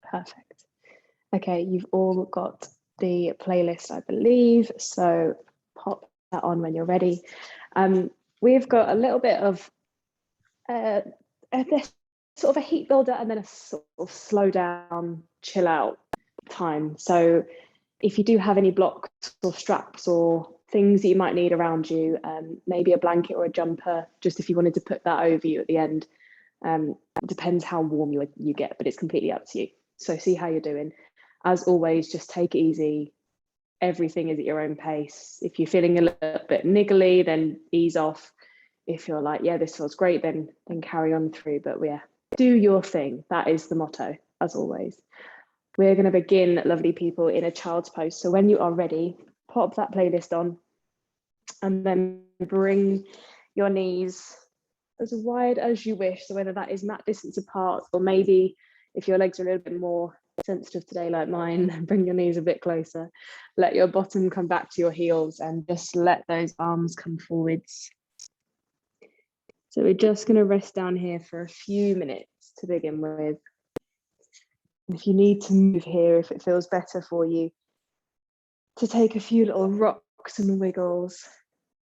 Perfect. Okay, you've all got the playlist, I believe, so pop that on when you're ready. We've got a little bit of this sort of a heat builder and then a sort of slow down, chill out time. So if you do have any blocks or straps or things that you might need around you, maybe a blanket or a jumper, just if you wanted to put that over you at the end. It depends how warm you get, but it's completely up to you. So see how you're doing. As always, just take it easy. Everything is at your own pace. If you're feeling a little bit niggly, then ease off. If you're like, yeah, this feels great, then carry on through. But yeah, do your thing. That is the motto, as always. We're going to begin, lovely people, in a child's pose. So when you are ready, pop that playlist on and then bring your knees as wide as you wish. So whether that is mat distance apart, or maybe if your legs are a little bit more sensitive today like mine, bring your knees a bit closer. Let your bottom come back to your heels and just let those arms come forwards. So we're just going to rest down here for a few minutes to begin with. If you need to move here, if it feels better for you to take a few little rocks and wiggles,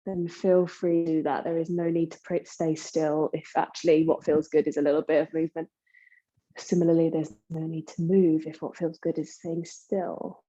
then feel free to do that. There is no need to stay still if actually what feels good is a little bit of movement. Similarly, there's no need to move if what feels good is staying still.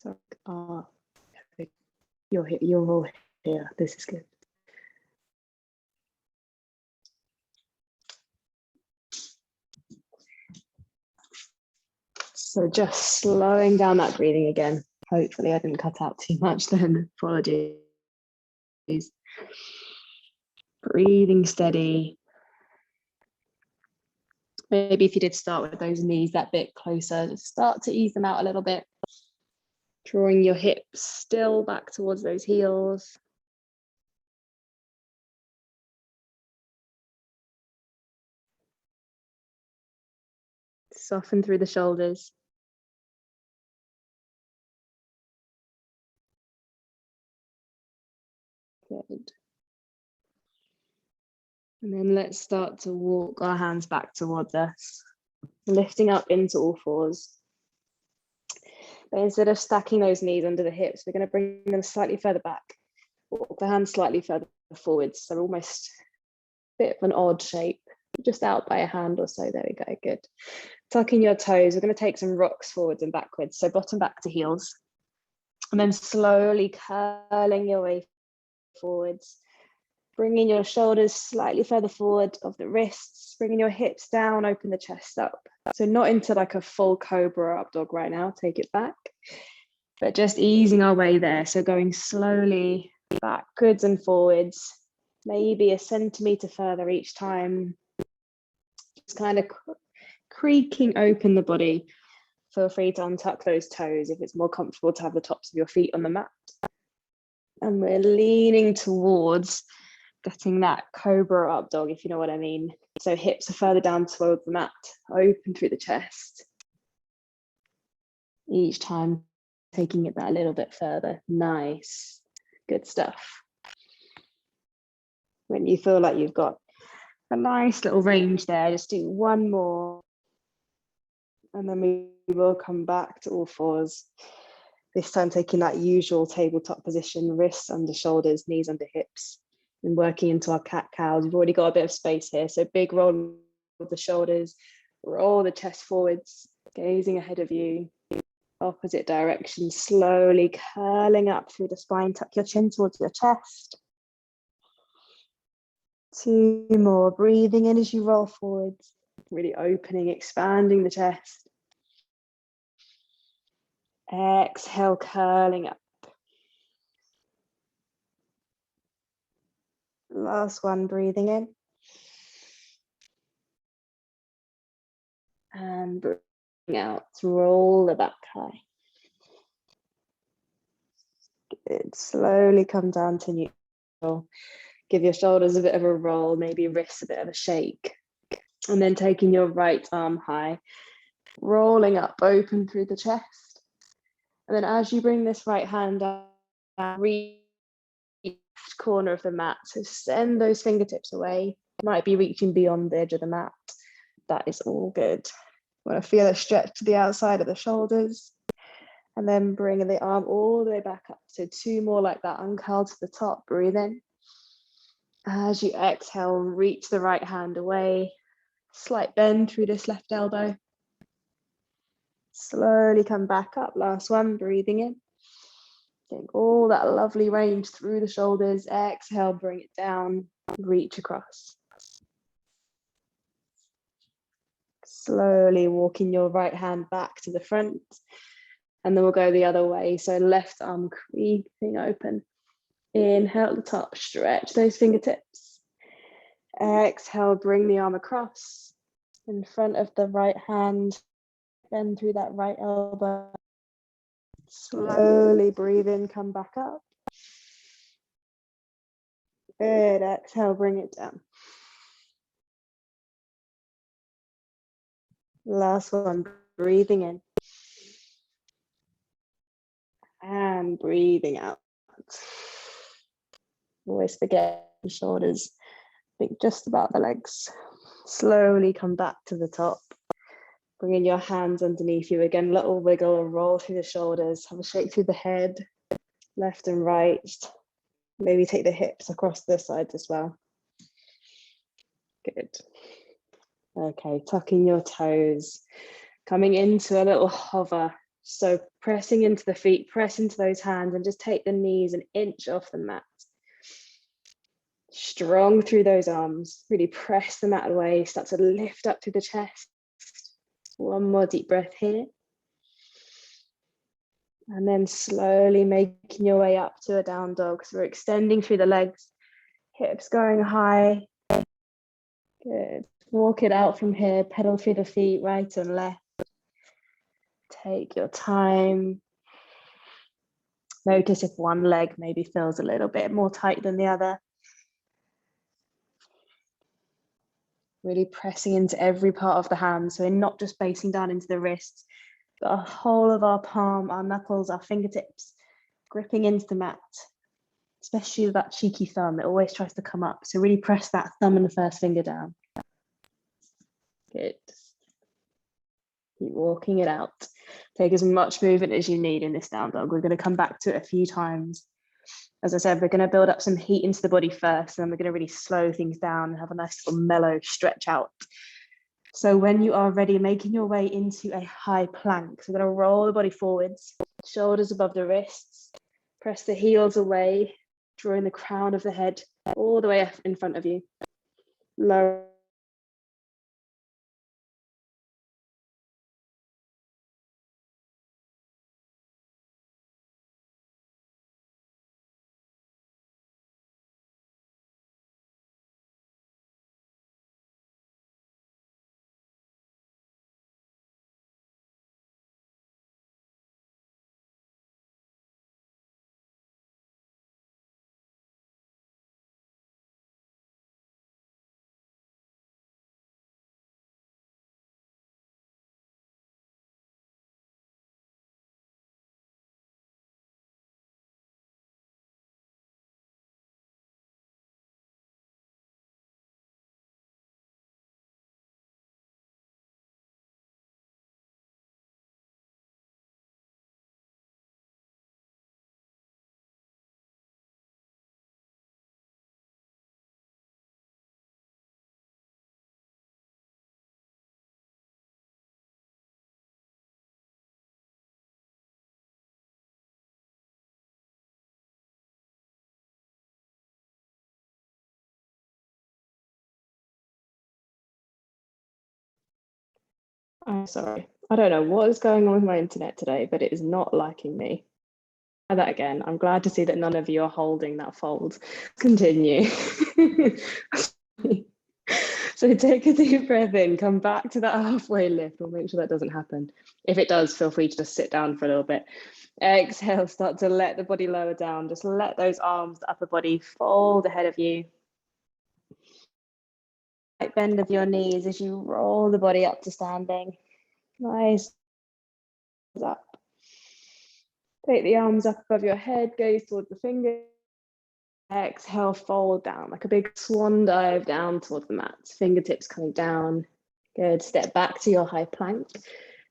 So, you're all here. This is good. So just slowing down that breathing again. Hopefully I didn't cut out too much then. Apologies. Breathing steady. Maybe if you did start with those knees that bit closer, just start to ease them out a little bit. Drawing your hips still back towards those heels. Soften through the shoulders. Good. And then let's start to walk our hands back towards us, lifting up into all fours. But instead of stacking those knees under the hips, we're going to bring them slightly further back. Walk the hands slightly further forwards, so almost a bit of an odd shape, just out by a hand or so. There we go, good. Tuck in your toes. We're going to take some rocks forwards and backwards, so bottom back to heels. And then slowly curling your way forwards, bringing your shoulders slightly further forward of the wrists, bringing your hips down, open the chest up. So not into like a full cobra up dog right now, take it back. but just easing our way there. So going slowly backwards and forwards, maybe a centimetre further each time. Just kind of creaking open the body. Feel free to untuck those toes if it's more comfortable to have the tops of your feet on the mat. And we're leaning towards getting that cobra up dog, if you know what I mean. So hips are further down towards the mat, open through the chest. Each time taking it that little bit further. Nice, good stuff. When you feel like you've got a nice little range there, just do one more. And then we will come back to all fours. This time taking that usual tabletop position, wrists under shoulders, knees under hips, and working into our cat-cows. We've already got a bit of space here, so big roll of the shoulders, roll the chest forwards, gazing ahead of you, opposite direction, slowly curling up through the spine, tuck your chin towards your chest. 2 more, breathing in as you roll forwards, really opening, expanding the chest. Exhale, curling up. Last one, breathing in. And breathing out, roll the back high. Good, slowly come down to neutral. Give your shoulders a bit of a roll, maybe wrists a bit of a shake. And then taking your right arm high, rolling up, open through the chest. And then as you bring this right hand down, reach left corner of the mat. So send those fingertips away. You might be reaching beyond the edge of the mat. That is all good. Want to feel a stretch to the outside of the shoulders. And then bring the arm all the way back up. So 2 more like that, uncurl to the top, breathe in. As you exhale, reach the right hand away. Slight bend through this left elbow. Slowly come back up, last one, breathing in. Getting all that lovely range through the shoulders. Exhale, bring it down, reach across. Slowly walking your right hand back to the front. And then we'll go the other way. So left arm creeping open. Inhale at the top, stretch those fingertips. Exhale, bring the arm across in front of the right hand. Bend through that right elbow. Slowly breathe in, come back up. Good, exhale, bring it down. Last one, breathing in. And breathing out. Always forget the shoulders. Think just about the legs. Slowly come back to the top. Bringing your hands underneath you again, little wiggle and roll through the shoulders. Have a shake through the head, left and right. Maybe take the hips across the sides as well. Good. Okay, tucking your toes, coming into a little hover. So pressing into the feet, press into those hands and just take the knees an inch off the mat. Strong through those arms, really press the mat away, start to lift up through the chest. One more deep breath here. And then slowly making your way up to a down dog. So we're extending through the legs, hips going high. Good. Walk it out from here, pedal through the feet, right and left. Take your time. Notice if one leg maybe feels a little bit more tight than the other. Really pressing into every part of the hand. So we're not just basing down into the wrists, but a whole of our palm, our knuckles, our fingertips, gripping into the mat, especially that cheeky thumb. It always tries to come up. So really press that thumb and the first finger down. Good. Keep walking it out. Take as much movement as you need in this down dog. We're going to come back to it a few times. As I said, we're going to build up some heat into the body first, and then we're going to really slow things down and have a nice little mellow stretch out. So when you are ready, making your way into a high plank. So we're going to roll the body forwards, shoulders above the wrists, press the heels away, drawing the crown of the head all the way up in front of you. Lower I'm sorry. I don't know what is going on with my internet today, but it is not liking me. Try that again. I'm glad to see that none of you are holding that fold. Continue. So take a deep breath in, come back to that halfway lift. We'll make sure that doesn't happen. If it does, feel free to just sit down for a little bit. Exhale, start to let the body lower down. Just let those arms, the upper body fold ahead of you. Right bend of your knees as you roll the body up to standing. Nice. Up. Take the arms up above your head, gaze towards the fingers. Exhale, fold down like a big swan dive down towards the mat. Fingertips coming down. Good. Step back to your high plank.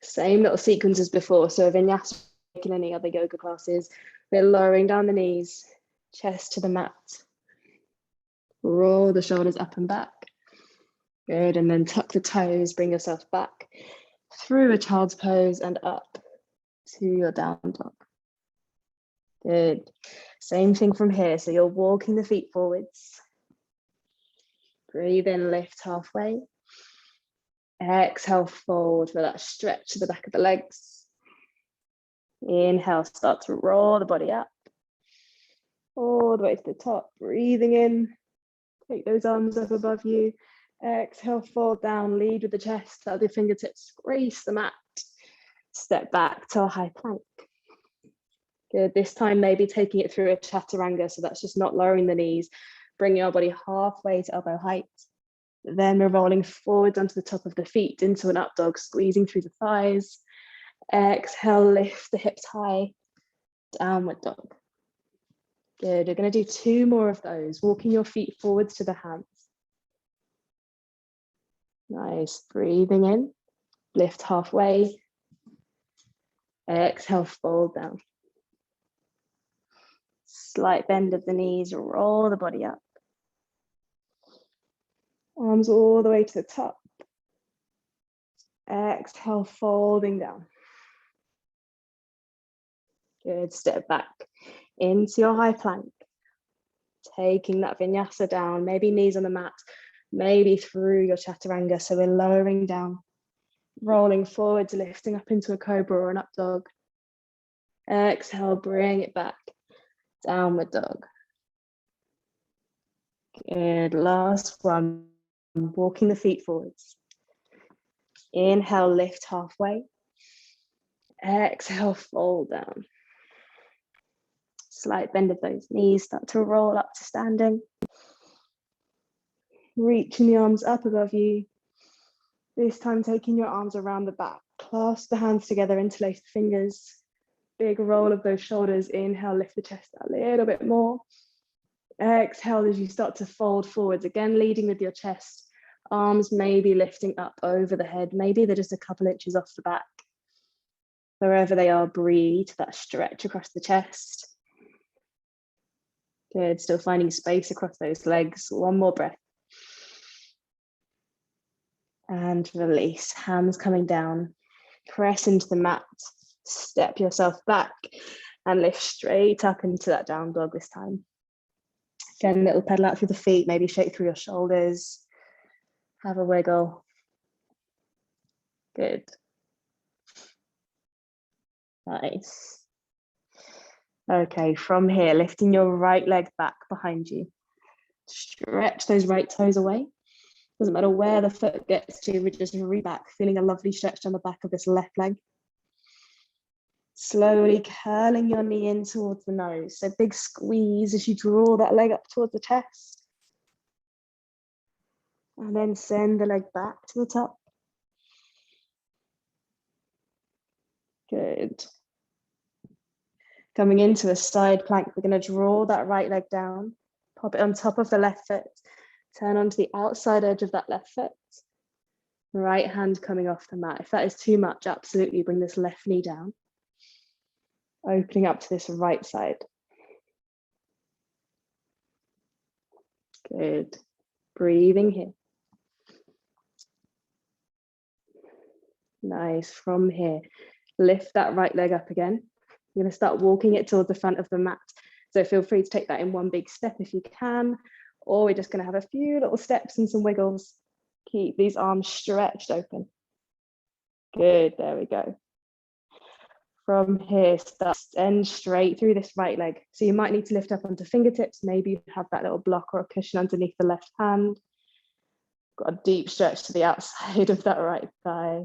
Same little sequence as before. So vinyasa, like in any other yoga classes, we're lowering down the knees, chest to the mat. Roll the shoulders up and back. Good. And then tuck the toes, bring yourself back through a child's pose and up to your down dog. Good. Same thing from here. So you're walking the feet forwards. Breathe in, lift halfway. Exhale, fold for that stretch to the back of the legs. Inhale, start to roll the body up. All the way to the top. Breathing in. Take those arms up above you. Exhale, fold down, lead with the chest. Let the fingertips grace the mat. Step back to a high plank. Good. This time, maybe taking it through a chaturanga. So that's just not lowering the knees. Bring your body halfway to elbow height. Then we're rolling forwards onto the top of the feet into an up dog, squeezing through the thighs. Exhale, lift the hips high. Downward dog. Good. You're going to do 2 more of those. Walking your feet forwards to the hands. Nice. Breathing in. Lift halfway. Exhale, fold down. Slight bend of the knees, roll the body up. Arms all the way to the top. Exhale, folding down. Good, step back into your high plank. Taking that vinyasa down, maybe knees on the mat, maybe through your chaturanga. So we're lowering down, rolling forwards, lifting up into a cobra or an up dog. Exhale, bring it back. Downward dog. Good, last one. Walking the feet forwards. Inhale, lift halfway. Exhale, fold down. Slight bend of those knees, start to roll up to standing. Reaching the arms up above you. This time taking your arms around the back. Clasp the hands together, interlace the fingers. Big roll of those shoulders. Inhale, lift the chest a little bit more. Exhale as you start to fold forwards, again leading with your chest. Arms maybe lifting up over the head, maybe they're just a couple inches off the back. Wherever they are, breathe that stretch across the chest. Good, still finding space across those legs. One more breath. And release, hands coming down. Press into the mat, step yourself back and lift straight up into that down dog this time. Again, little pedal out through the feet, maybe shake through your shoulders. Have a wiggle. Good. Nice. Okay, from here, lifting your right leg back behind you. Stretch those right toes away. Doesn't matter where the foot gets to, we just reach back, feeling a lovely stretch on the back of this left leg. Slowly curling your knee in towards the nose. So big squeeze as you draw that leg up towards the chest. And then send the leg back to the top. Good. Coming into a side plank, we're going to draw that right leg down, pop it on top of the left foot, turn onto the outside edge of that left foot. Right hand coming off the mat. If that is too much, absolutely bring this left knee down. Opening up to this right side. Good. Breathing here. Nice. From here, lift that right leg up again. You're going to start walking it towards the front of the mat. So feel free to take that in one big step if you can, or we're just going to have a few little steps and some wiggles. Keep these arms stretched open. Good, there we go. From here, start extend straight through this right leg. So you might need to lift up onto fingertips. Maybe you have that little block or a cushion underneath the left hand. Got a deep stretch to the outside of that right thigh.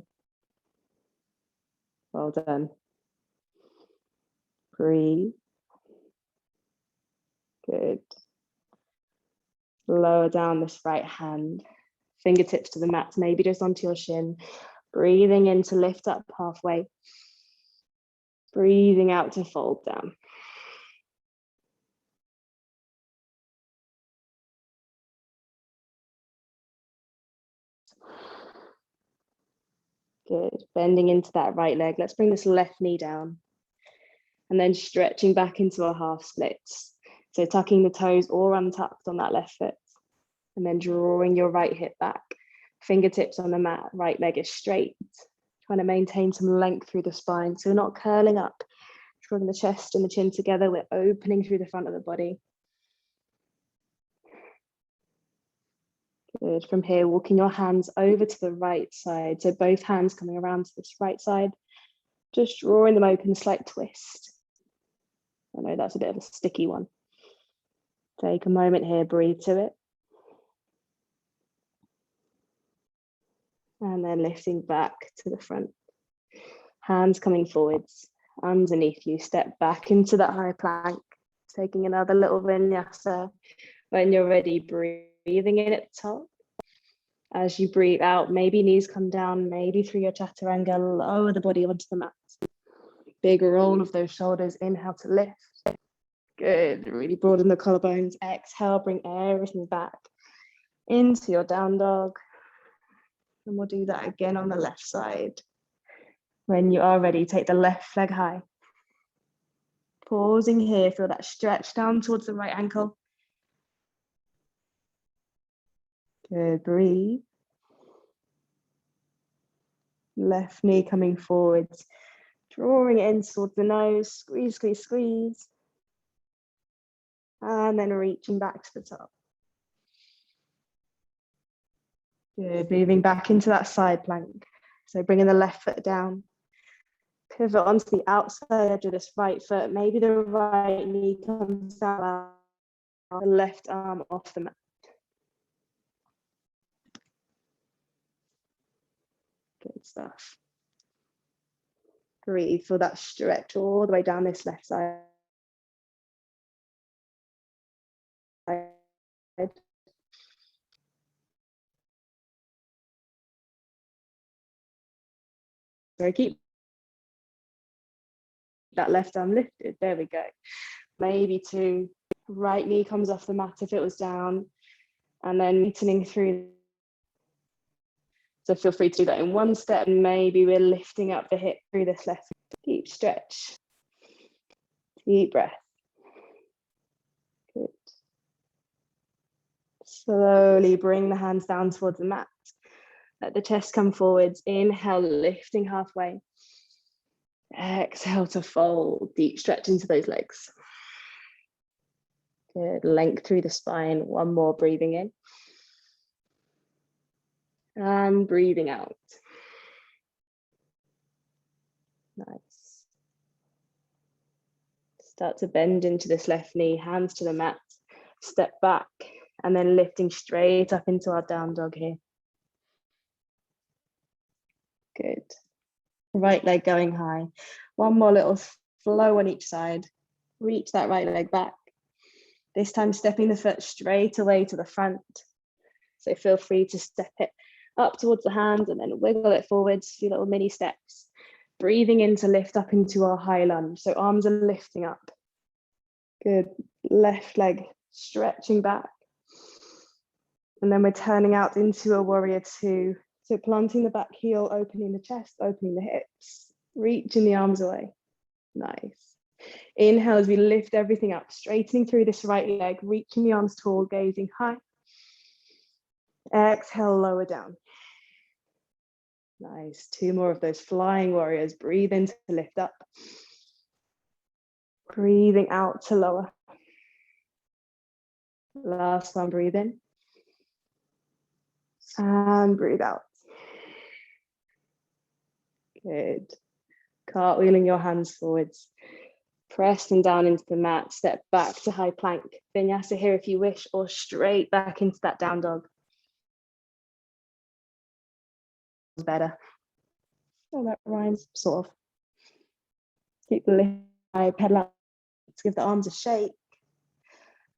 Well done. Breathe. Good. Lower down this right hand. Fingertips to the mat, maybe just onto your shin. Breathing in to lift up halfway. Breathing out to fold down. Good. Bending into that right leg. Let's bring this left knee down. And then stretching back into a half splits. So tucking the toes or untucked on that left foot. And then drawing your right hip back. Fingertips on the mat, right leg is straight. Trying to maintain some length through the spine. So we're not curling up. Drawing the chest and the chin together. We're opening through the front of the body. Good. From here, walking your hands over to the right side. So both hands coming around to this right side. Just drawing them open, slight twist. I know that's a bit of a sticky one. Take a moment here, breathe to it. And then lifting back to the front. Hands coming forwards, underneath you. Step back into that high plank. Taking another little vinyasa. When you're ready, breathing in at the top. As you breathe out, maybe knees come down, maybe through your chaturanga, lower the body onto the mat. Big roll of those shoulders, inhale to lift. Good, really broaden the collarbones. Exhale, bring everything back into your down dog. And we'll do that again on the left side. When you are ready, take the left leg high. Pausing here, feel that stretch down towards the right ankle. Good, breathe. Left knee coming forwards, drawing it in towards the nose, squeeze, squeeze, squeeze. And then reaching back to the top. Good, moving back into that side plank. So bringing the left foot down. Pivot onto the outside edge of this right foot. Maybe the right knee comes down, the left arm off the mat. Good stuff. Breathe, feel that stretch all the way down this left side. So keep that left arm lifted. There we go. Maybe two. Right knee comes off the mat if it was down, and then neatening through. So feel free to do that in one step. Maybe we're lifting up the hip through this left. Deep stretch. Deep breath. Good. Slowly bring the hands down towards the mat. Let the chest come forwards. Inhale, lifting halfway. Exhale to fold. Deep stretch into those legs. Good. Length through the spine. One more, breathing in. And breathing out. Nice. Start to bend into this left knee, hands to the mat. Step back, and then lifting straight up into our down dog here. Good. Right leg going high. One more little flow on each side. Reach that right leg back. This time stepping the foot straight away to the front. So feel free to step it up towards the hands and then wiggle it forwards, a few little mini steps. Breathing in to lift up into our high lunge. So arms are lifting up. Good. Left leg stretching back. And then we're turning out into a warrior two. So planting the back heel, opening the chest, opening the hips, reaching the arms away. Nice. Inhale as we lift everything up, straightening through this right leg, reaching the arms tall, gazing high. Exhale, lower down. Nice. Two more of those flying warriors. Breathe in to lift up. Breathing out to lower. Last one, breathe in. And breathe out. Good. Cartwheeling your hands forwards. Press them down into the mat. Step back to high plank. Vinyasa here if you wish, or straight back into that down dog. Better. Oh, that rhymes, sort of. Keep the lift high, pedal up. Let's give the arms a shake.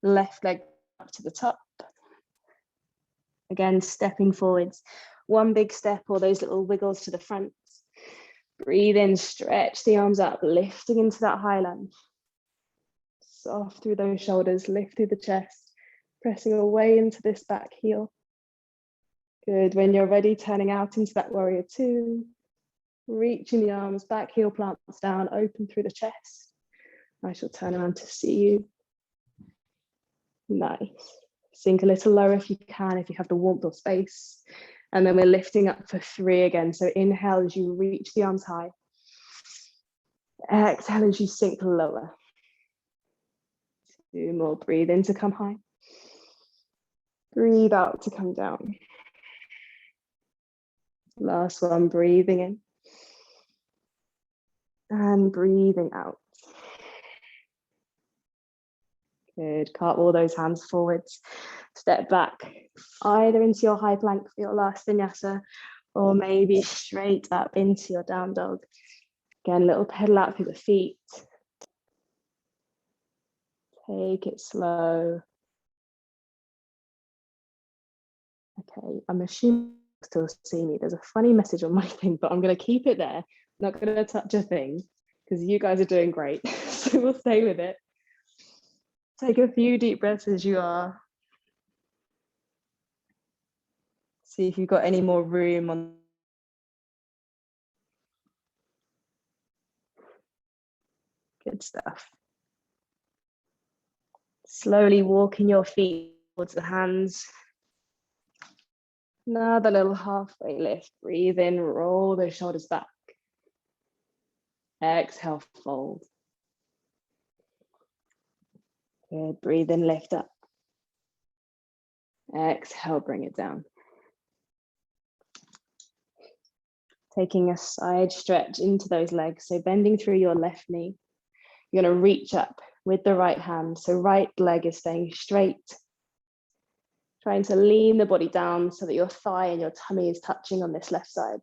Left leg up to the top. Again, stepping forwards. One big step or those little wiggles to the front. Breathe in, stretch the arms up, lifting into that high lunge. Soft through those shoulders, lift through the chest, pressing away into this back heel. Good. When you're ready, turning out into that warrior two. Reaching the arms, back heel plants down, open through the chest. I shall turn around to see you. Nice. Sink a little lower if you can, if you have the warmth or space. And then we're lifting up for three again. So inhale as you reach the arms high. Exhale as you sink lower. Two more. Breathe in to come high. Breathe out to come down. Last one, breathing in. And breathing out. Good. Cartwheel those hands forwards. Step back, either into your high plank for your last vinyasa, or maybe straight up into your down dog. Again, little pedal out through the feet. Take it slow. Okay, I'm assuming you still see me. There's a funny message on my thing, but I'm going to keep it there. I'm not going to touch a thing because you guys are doing great. So we'll stay with it. Take a few deep breaths as you are. See if you've got any more room on. Good stuff. Slowly walking your feet towards the hands. Another little halfway lift. Breathe in, roll those shoulders back. Exhale, fold. Good. Breathe in, lift up. Exhale, bring it down. Taking a side stretch into those legs. So bending through your left knee. You're going to reach up with the right hand. So right leg is staying straight. Trying to lean the body down so that your thigh and your tummy is touching on this left side.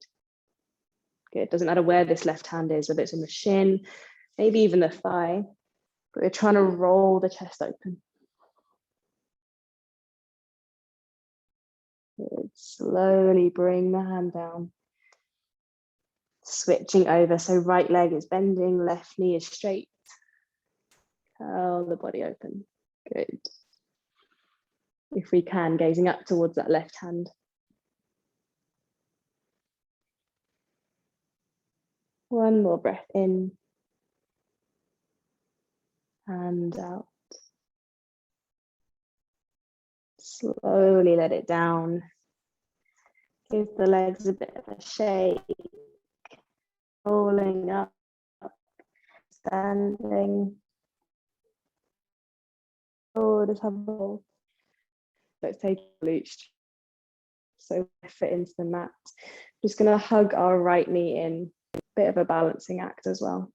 Good. Doesn't matter where this left hand is, whether it's on the shin, maybe even the thigh. But we're trying to roll the chest open. Good. Slowly bring the hand down. Switching over, so right leg is bending, left knee is straight. Curl the body open. Good. If we can, gazing up towards that left hand. One more breath in and out. Slowly let it down. Give the legs a bit of a shake. Rolling up, standing. Oh, just have a roll. Let's take a glute. So fit into the mat. Just going to hug our right knee in. Bit of a balancing act as well.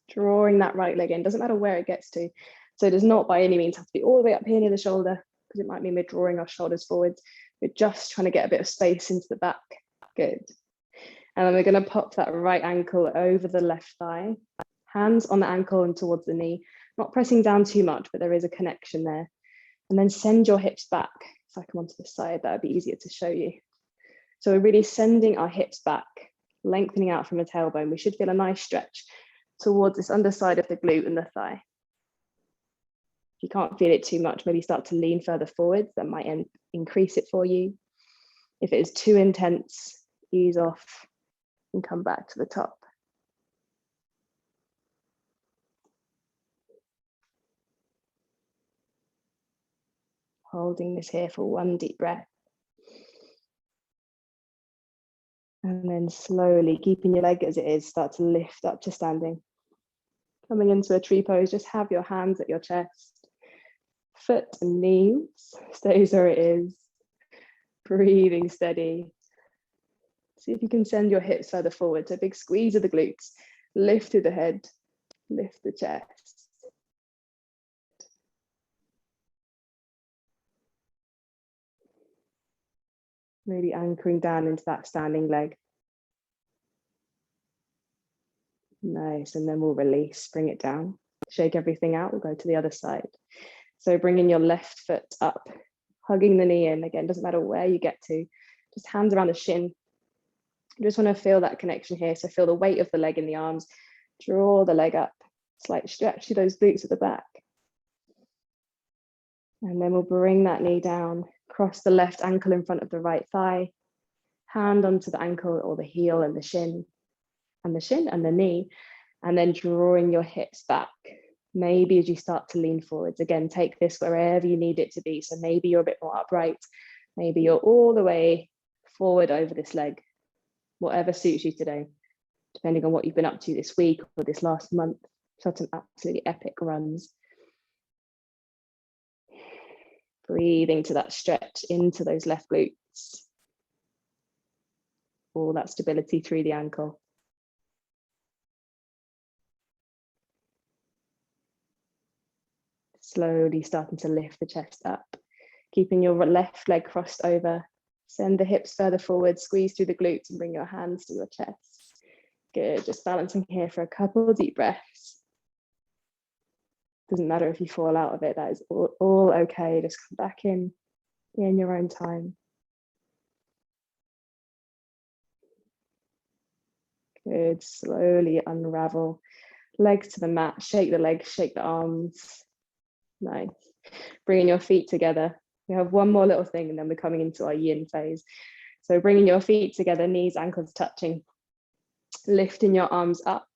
Drawing that right leg in. Doesn't matter where it gets to. So it does not by any means have to be all the way up here near the shoulder, because it might mean we're drawing our shoulders forwards. We're just trying to get a bit of space into the back. Good. And then we're going to pop that right ankle over the left thigh. Hands on the ankle and towards the knee. Not pressing down too much, but there is a connection there. And then send your hips back. If I come onto the side, that would be easier to show you. So we're really sending our hips back, lengthening out from the tailbone. We should feel a nice stretch towards this underside of the glute and the thigh. If you can't feel it too much, maybe start to lean further forward. That might increase it for you. If it is too intense, ease off and come back to the top. Holding this here for one deep breath. And then slowly, keeping your leg as it is, start to lift up to standing. Coming into a tree pose, just have your hands at your chest. Foot and knees stays where it is. Breathing steady. See if you can send your hips further forward. So big squeeze of the glutes, lift through the head, lift the chest. Maybe anchoring down into that standing leg. Nice, and then we'll release, bring it down, shake everything out, we'll go to the other side. So bringing your left foot up, hugging the knee in, again, doesn't matter where you get to, just hands around the shin. You just want to feel that connection here, so feel the weight of the leg in the arms, draw the leg up, slight stretch to those glutes at the back. And then we'll bring that knee down, cross the left ankle in front of the right thigh, hand onto the ankle or the heel and the shin and the knee, and then drawing your hips back. Maybe as you start to lean forwards, again, take this wherever you need it to be. So maybe you're a bit more upright, maybe you're all the way forward over this leg, whatever suits you today, depending on what you've been up to this week or this last month. Some absolutely epic runs. Breathing to that stretch into those left glutes. All that stability through the ankle. Slowly starting to lift the chest up, keeping your left leg crossed over. Send the hips further forward, squeeze through the glutes and bring your hands to your chest. Good, just balancing here for a couple of deep breaths. Doesn't matter if you fall out of it, that is all okay. Just come back in your own time. Good, slowly unravel. Legs to the mat, shake the legs, shake the arms. Nice. Bringing your feet together. We have one more little thing and then we're coming into our yin phase. So bringing your feet together, knees, ankles touching, lifting your arms up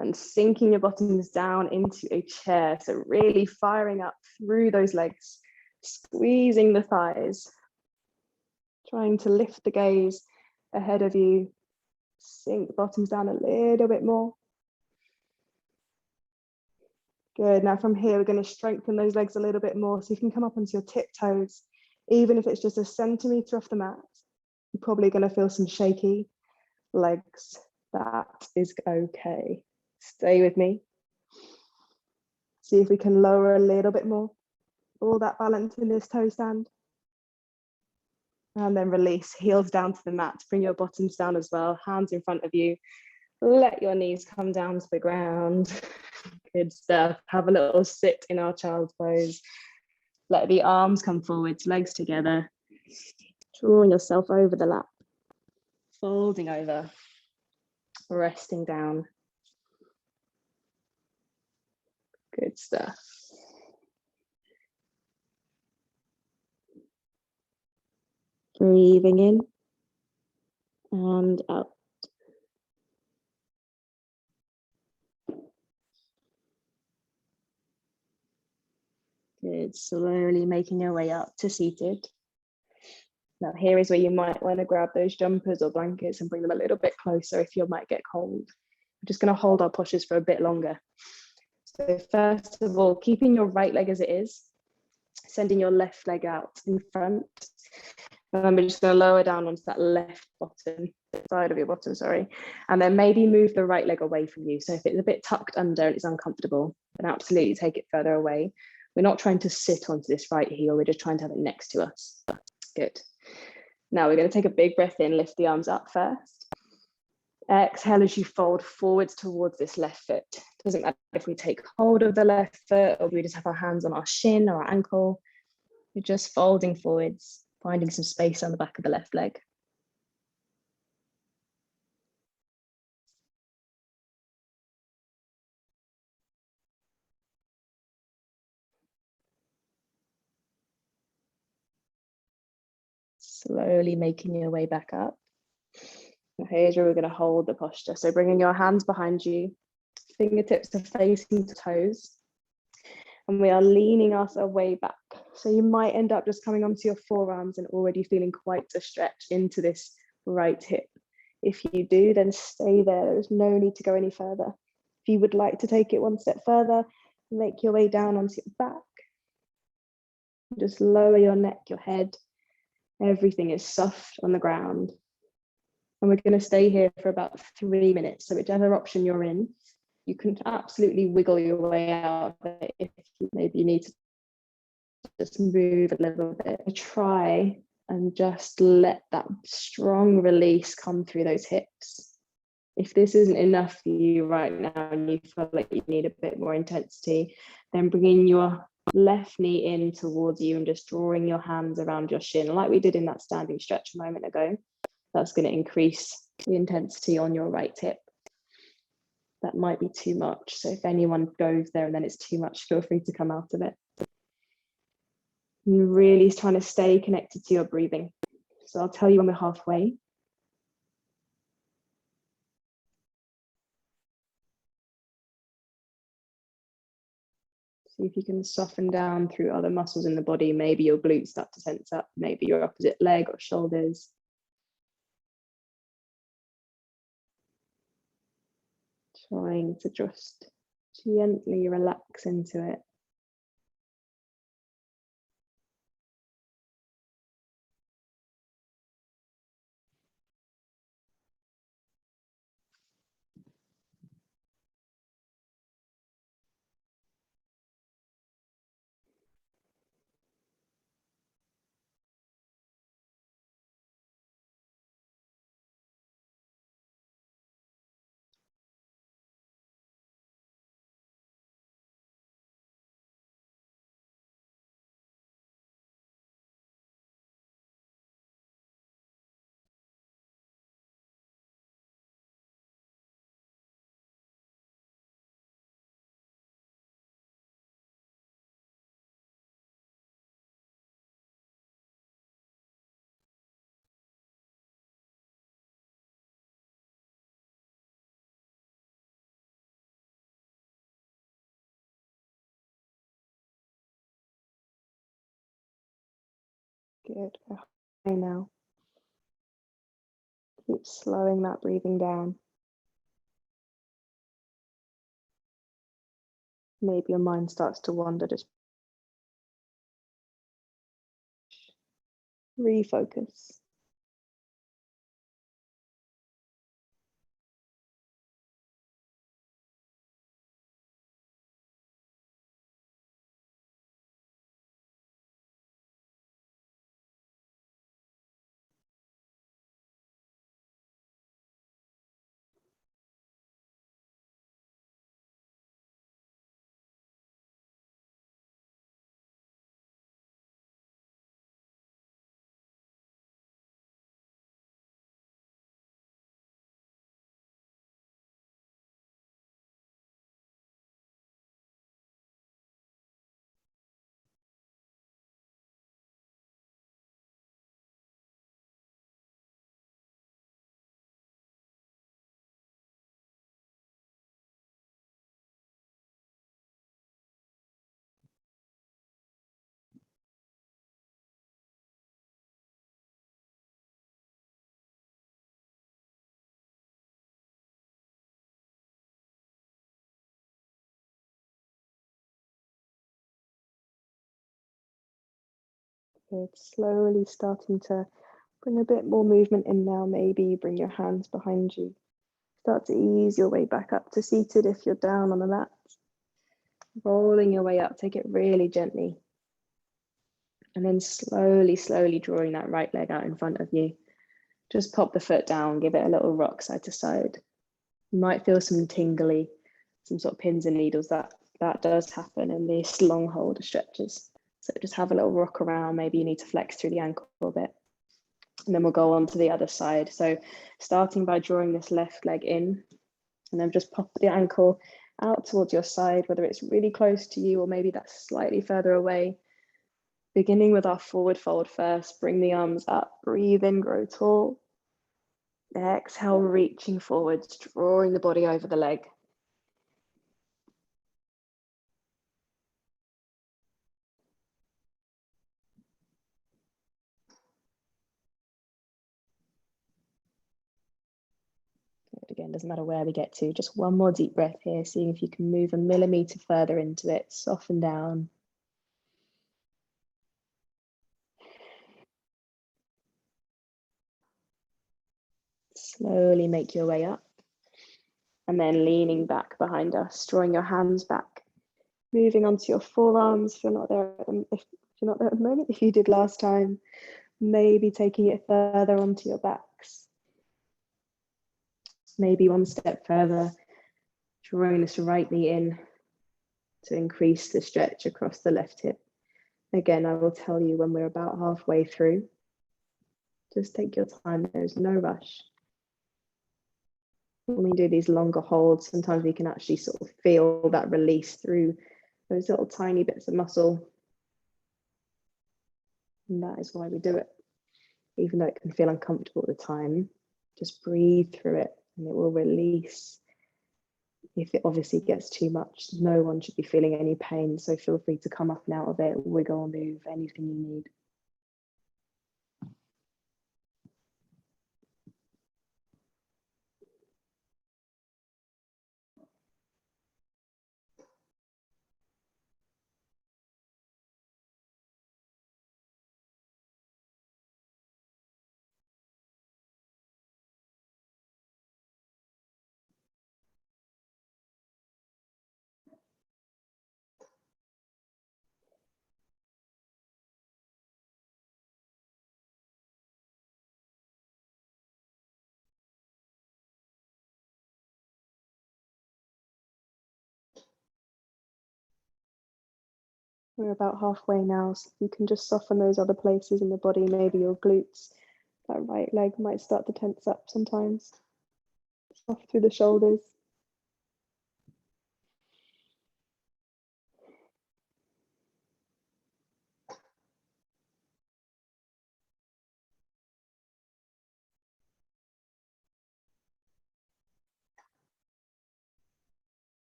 and sinking your bottoms down into a chair. So really firing up through those legs, squeezing the thighs, trying to lift the gaze ahead of you, sink the bottoms down a little bit more. Good, now from here, we're going to strengthen those legs a little bit more. So you can come up onto your tiptoes, even if it's just a centimetre off the mat. You're probably going to feel some shaky legs. That is okay. Stay with me. See if we can lower a little bit more. All that balance in this toe stand. And then release, heels down to the mat. Bring your bottoms down as well, hands in front of you. Let your knees come down to the ground. Good stuff. Have a little sit in our child's pose. Let the arms come forwards, legs together. Drawing yourself over the lap. Folding over. Resting down. Good stuff. Breathing in and out. Good, slowly making your way up to seated. Now here is where you might want to grab those jumpers or blankets and bring them a little bit closer if you might get cold. We're just going to hold our postures for a bit longer. So first of all, keeping your right leg as it is, sending your left leg out in front. And then we're just going to lower down onto that left bottom, side of your bottom, sorry. And then maybe move the right leg away from you. So if it's a bit tucked under and it's uncomfortable, then absolutely take it further away. We're not trying to sit onto this right heel, we're just trying to have it next to us. Good. Now we're going to take a big breath in, lift the arms up first. Exhale as you fold forwards towards this left foot. Doesn't matter if we take hold of the left foot or we just have our hands on our shin or our ankle. We're just folding forwards, finding some space on the back of the left leg. Slowly making your way back up. Now here's where we're going to hold the posture. So bringing your hands behind you, fingertips are facing to toes. And we are leaning us away back. So you might end up just coming onto your forearms and already feeling quite a stretch into this right hip. If you do, then stay there. There's no need to go any further. If you would like to take it one step further, make your way down onto your back. Just lower your neck, your head. Everything is soft on the ground. And we're going to stay here for about 3 minutes. So whichever option you're in, you can absolutely wiggle your way out of it if maybe you need to just move a little bit. Try and just let that strong release come through those hips. If this isn't enough for you right now and you feel like you need a bit more intensity, then bringing your left knee in towards you and just drawing your hands around your shin like we did in that standing stretch a moment ago. That's going to increase the intensity on your right hip. That might be too much. So if anyone goes there and then it's too much, feel free to come out of it. And really trying to stay connected to your breathing. So I'll tell you when we're halfway. See if you can soften down through other muscles in the body. Maybe your glutes start to tense up, maybe your opposite leg or shoulders. Trying to just gently relax into it. Good. Okay, now keep slowing that breathing down. Maybe your mind starts to wander. Just refocus. Good. Slowly starting to bring a bit more movement in now. Maybe bring your hands behind you. Start to ease your way back up to seated if you're down on the mat. Rolling your way up, take it really gently. And then slowly drawing that right leg out in front of you. Just pop the foot down, give it a little rock side to side. You might feel some tingly, some sort of pins and needles. That does happen in these long holder stretches. So just have a little rock around. Maybe you need to flex through the ankle a bit. And then we'll go on to the other side. So starting by drawing this left leg in, and then just pop the ankle out towards your side, whether it's really close to you or maybe that's slightly further away. Beginning with our forward fold first, bring the arms up, breathe in, grow tall. Exhale, reaching forwards, drawing the body over the leg. Good. Again, doesn't matter where we get to, just one more deep breath here, seeing if you can move a millimeter further into it, soften down. Slowly make your way up. And then leaning back behind us, drawing your hands back, moving onto your forearms if you're not there if you're not there at the moment. If you did last time, maybe taking it further onto your backs. Maybe one step further, drawing this right knee in to increase the stretch across the left hip. Again, I will tell you when we're about halfway through. Just take your time, there's no rush. When we do these longer holds, sometimes we can actually sort of feel that release through those little tiny bits of muscle. And that is why we do it. Even though it can feel uncomfortable at the time, just breathe through it and it will release. If it obviously gets too much, no one should be feeling any pain. So feel free to come up and out of it, wiggle or move, anything you need. We're about halfway now, so you can just soften those other places in the body, maybe your glutes. That right leg might start to tense up sometimes. Soft through the shoulders.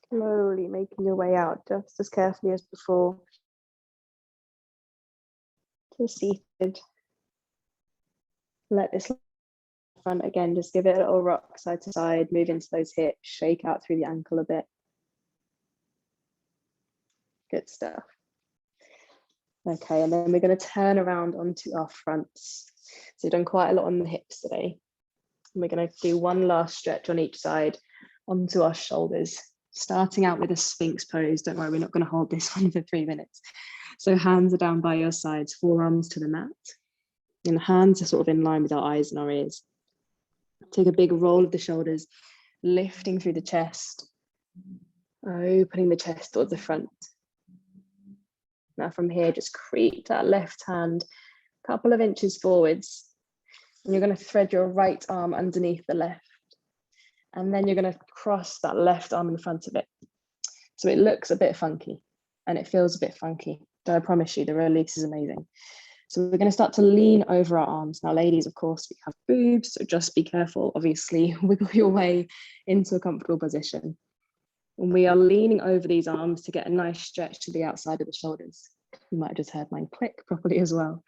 Slowly making your way out, just as carefully as before. Just seated. Let this front again, just give it a little rock side to side, move into those hips, shake out through the ankle a bit. Good stuff. Okay, and then we're going to turn around onto our fronts. So we've done quite a lot on the hips today. And we're going to do one last stretch on each side onto our shoulders, starting out with a Sphinx pose. Don't worry, we're not going to hold this one for 3 minutes. So hands are down by your sides, forearms to the mat. And hands are sort of in line with our eyes and our ears. Take a big roll of the shoulders, lifting through the chest, opening the chest towards the front. Now from here, just creep that left hand a couple of inches forwards. And you're going to thread your right arm underneath the left. And then you're going to cross that left arm in front of it. So it looks a bit funky and it feels a bit funky. But I promise you, the release is amazing. So we're going to start to lean over our arms. Now, ladies, of course, we have boobs, so just be careful. Obviously, wiggle your way into a comfortable position. And we are leaning over these arms to get a nice stretch to the outside of the shoulders. You might have just heard mine click properly as well.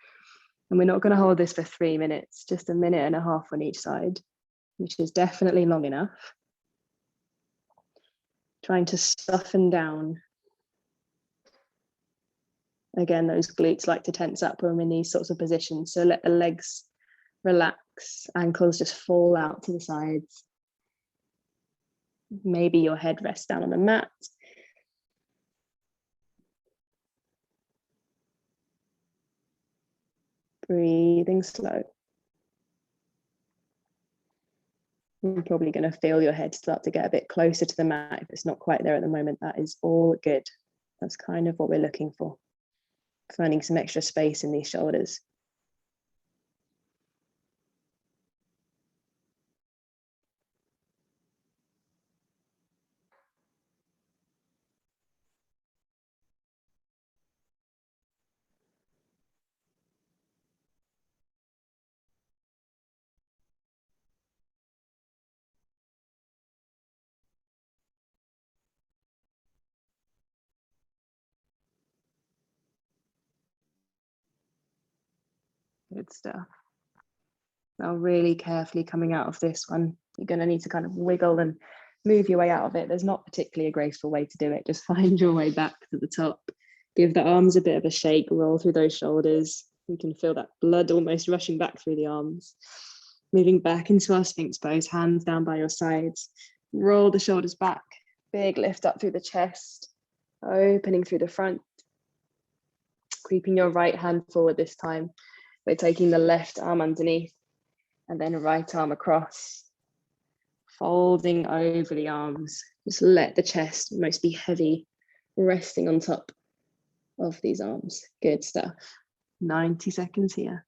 And we're not going to hold this for 3 minutes, just 1.5 minutes on each side, which is definitely long enough. Trying to soften down. Again, those glutes like to tense up when we're in these sorts of positions. So let the legs relax, ankles just fall out to the sides. Maybe your head rests down on the mat. Breathing slow. You're probably going to feel your head start to get a bit closer to the mat. If it's not quite there at the moment, that is all good. That's kind of what we're looking for. finding some extra space in these shoulders. Good stuff. Now really carefully coming out of this one, you're going to need to kind of wiggle and move your way out of it. There's not particularly a graceful way to do it. Just find your way back to the top. Give the arms a bit of a shake, roll through those shoulders. You can feel that blood almost rushing back through the arms. Moving back into our Sphinx pose, hands down by your sides. Roll the shoulders back, big lift up through the chest, opening through the front. Creeping your right hand forward this time. We're taking the left arm underneath and then right arm across. Folding over the arms. Just let the chest almost be heavy, resting on top of these arms. Good stuff. 90 seconds here.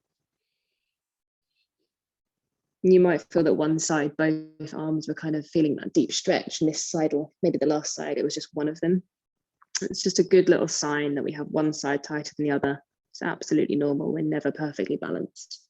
You might feel that one side, both arms were kind of feeling that deep stretch, and this side, or maybe the last side, it was just one of them. It's just a good little sign that we have one side tighter than the other. It's absolutely normal. We're never perfectly balanced.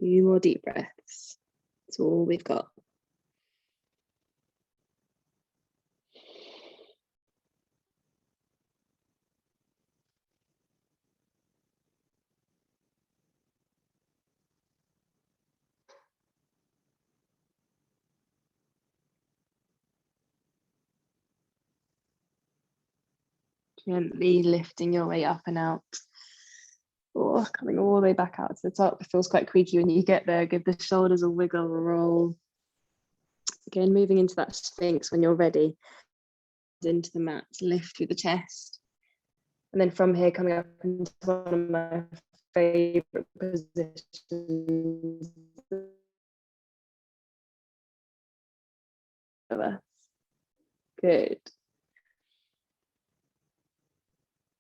Few more deep breaths. That's all we've got. Gently lifting your way up and out. Oh, coming all the way back out to the top. It feels quite creaky when you get there. Give the shoulders a wiggle, a roll. Again, moving into that Sphinx when you're ready. Into the mat, lift through the chest. And then from here, coming up into one of my favorite positions. Good.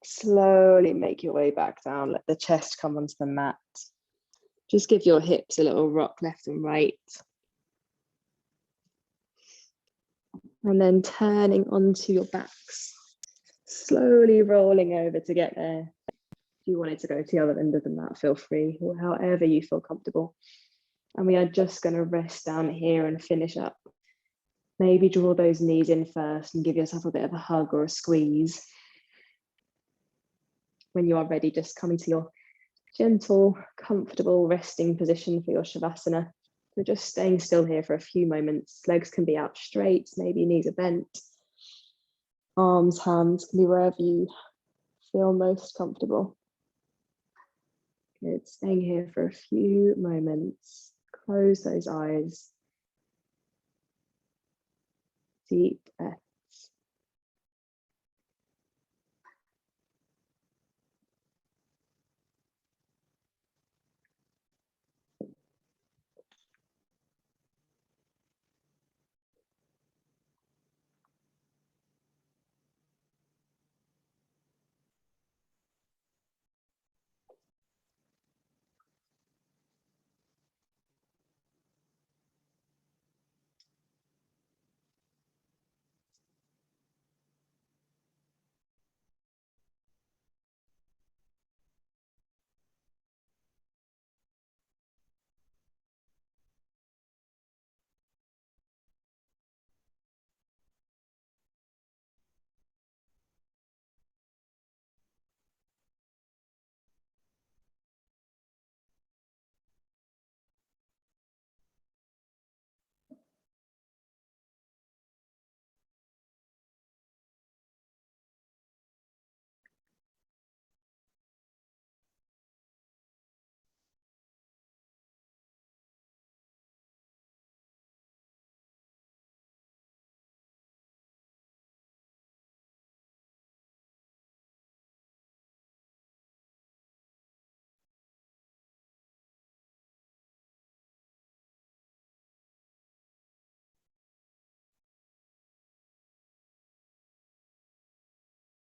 Slowly make your way back down. Let the chest come onto the mat. Just give your hips a little rock left and right. And then turning onto your backs. Slowly rolling over to get there. If you wanted to go to the other end of the mat, feel free, or however you feel comfortable. And we are just going to rest down here and finish up. Maybe draw those knees in first and give yourself a bit of a hug or a squeeze. When you are ready, just come into your gentle, comfortable resting position for your Shavasana. So just staying still here for a few moments. Legs can be out straight, maybe knees are bent. Arms, hands can be wherever you feel most comfortable. Good, staying here for a few moments. Close those eyes. Deep breath.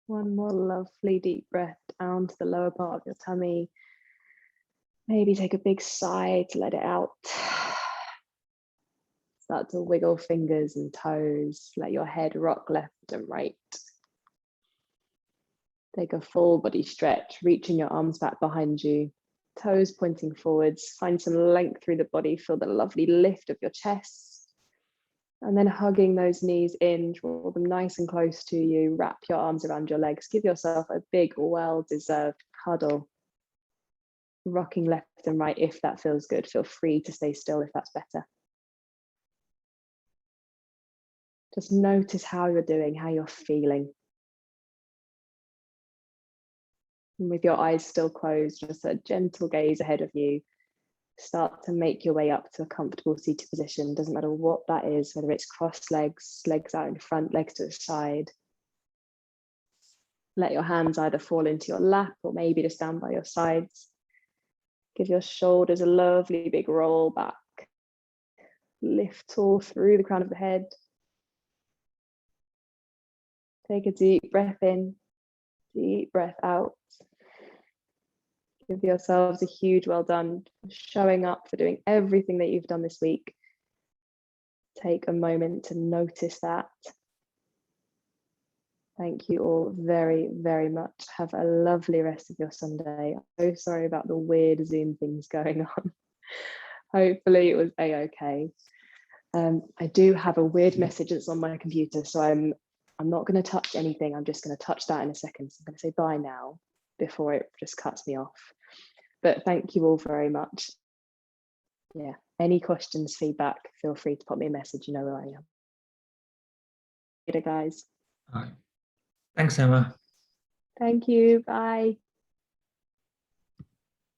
One more lovely deep breath down to the lower part of your tummy. Maybe take a big sigh to let it out. Start to wiggle fingers and toes. Let your head rock left and right. Take a full body stretch, reaching your arms back behind you, toes pointing forwards. Find some length through the body. Feel the lovely lift of your chest. And then hugging those knees in, draw them nice and close to you. Wrap your arms around your legs. Give yourself a big, well-deserved cuddle. Rocking left and right if that feels good. Feel free to stay still if that's better. Just notice how you're doing, how you're feeling. And with your eyes still closed, just a gentle gaze ahead of you. Start to make your way up to a comfortable seated position. Doesn't matter what that is, whether it's crossed legs, legs out in front, legs to the side. Let your hands either fall into your lap or maybe just down by your sides. Give your shoulders a lovely big roll back. Lift tall through the crown of the head. Take a deep breath in, deep breath out. Give yourselves a huge well done for showing up, for doing everything that you've done this week. Take a moment to notice that. Thank you all very, very much. Have a lovely rest of your Sunday. I'm so sorry about the weird Zoom things going on. Hopefully it was a-okay. I do have a weird message that's on my computer, so I'm not going to touch anything. I'm just going to touch that in a second. So I'm going to say bye now before it just cuts me off. But thank you all very much. Yeah, any questions, feedback, feel free to pop me a message. You know where I am. Later, guys. All right. Thanks, Emma. Thank you. Bye.